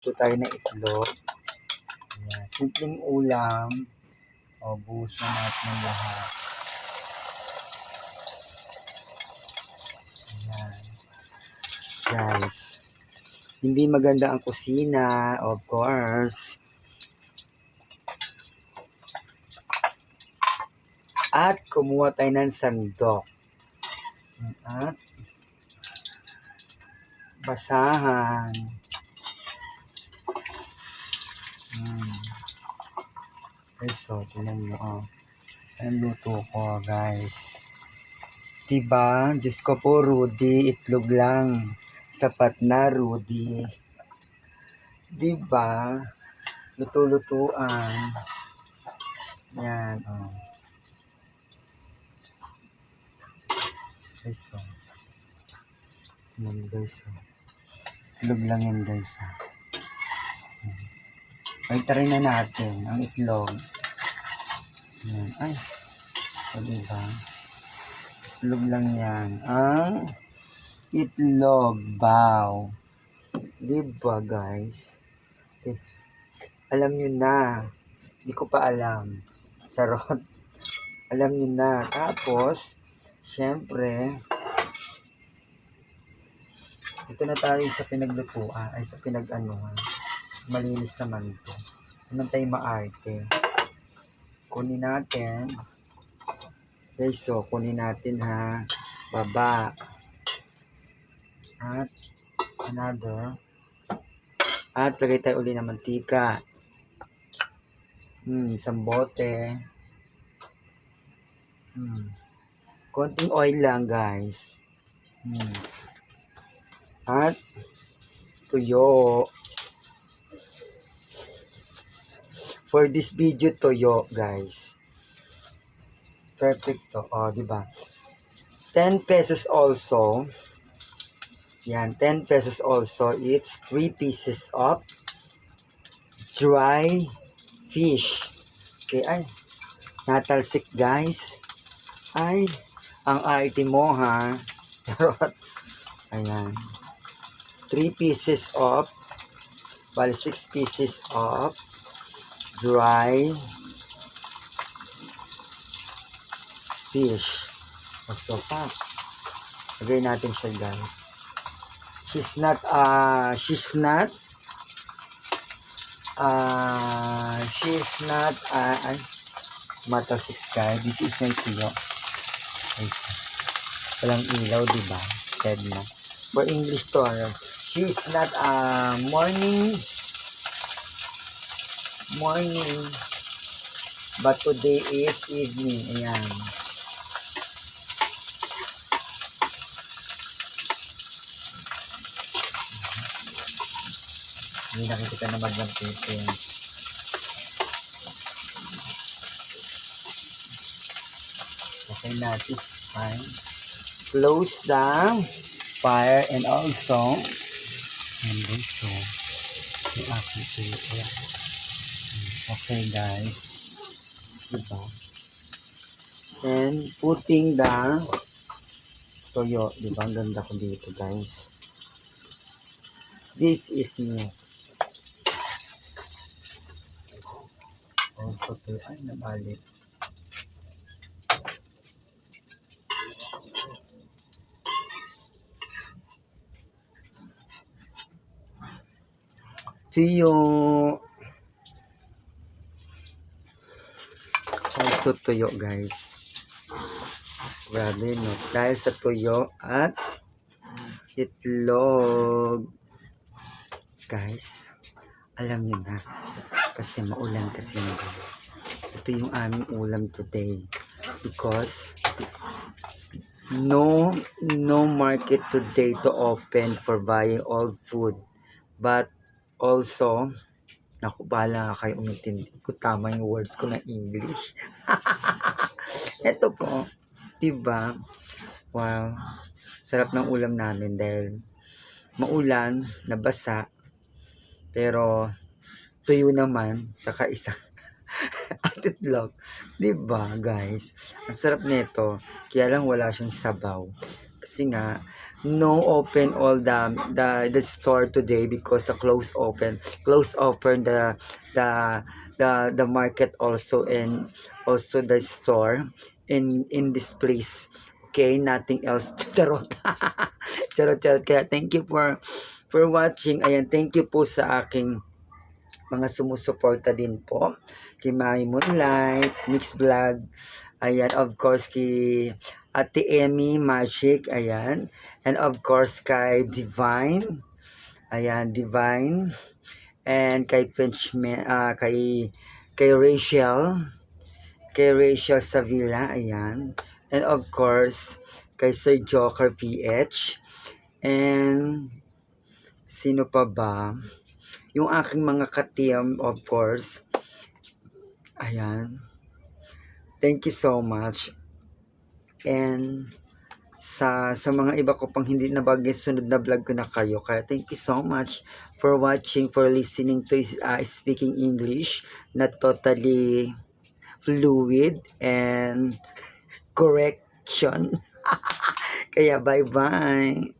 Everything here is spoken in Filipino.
Ito tayo na itlog. Ayan. Simpleng ulam. O, buhos na natin ng lahat. Ayan. Guys, hindi maganda ang kusina, of course. At kumuha tayo ng sandok. At basahan. Okay, so, tingnan nyo. Ang luto ko, guys. Diba? Diyos ko po, Rudy. Itlog lang. Sapat na, Rudy. Diba? Luto-lutuan. Yan, Okay, so. Tingnan guys, itlog lang yan, guys, Ay, try na natin ang itlog. Yan. Ay. O, diba? Itlog lang yan. Ang itlog. Wow. Diba, guys? Alam nyo na. Hindi ko pa alam. Charot. Alam nyo na. Tapos, syempre, ito na tayo sa pinaglutuan. Ay, sa pinag-anuhan. Malinis naman ito. Naman tayo maarte. Kunin natin. Okay, so kunin natin ha. Baba. At another. At lagay tayo uli ng mantika. Isang bote. Konting oil lang, guys. At tuyo. For this video, toyo, guys. Perfect to. O, diba? 10 pesos also. Yan, 10 pesos also. It's 3 pieces of dry fish. Okay, ay. Natalsik, guys. Ay, ang arte mo, ha? Charot. Ayan. 3 pieces of, 6 pieces of dry fish. So, lagay natin siya, guys. She's not matasik, guys. This is my tuyo. Walang ilaw, diba? Dead na. For English to, she's not morning, but today is evening. Ayan. Hindi nakikita naman ng pitin. Okay na, this time. Close the fire and also the aking tuyo. Okay, guys. Diba? And putting the toyo. Diba? Ang ganda ko dito, guys. This is me. Also, ay, nabalik. Tuyo. Also, tuyo, guys. Grabe, no? Dahil sa tuyo at itlog. Guys, alam niyo na. Kasi maulan kasi ngayon. Ito yung aming ulam today. Because no market today to open for buying all food. But also, naku, bahala kayo umintindi ko tama yung words ko na English. Ito po, diba? Wow, sarap ng ulam namin dahil maulan, nabasa, pero tuyo naman, saka isang at itlog. Diba, guys? Ang sarap nito, kaya lang wala siyang sabaw. Kasi nga, no open all the store today because the close open the market also, and also the store in this place. Okay, nothing else. Charot. Charot. Kaya thank you for watching. Ayan, thank you po sa aking mga sumusuporta din po kay Mami Moonlight, Mix Vlog, ayan, of course kay Ate Emmy Magic, ayan, and of course kay Divine, ayan, Divine, and kay kay Rachel Savilla, ayan, and of course kay Sir Joker PH, and sino pa ba? Yung aking mga ka-team, of course, ayan. Thank you so much. And sa mga iba ko pang hindi nabagay, sunod na vlog ko na kayo. Kaya thank you so much for watching, for listening to speaking English, not totally fluid and correction. Kaya bye-bye.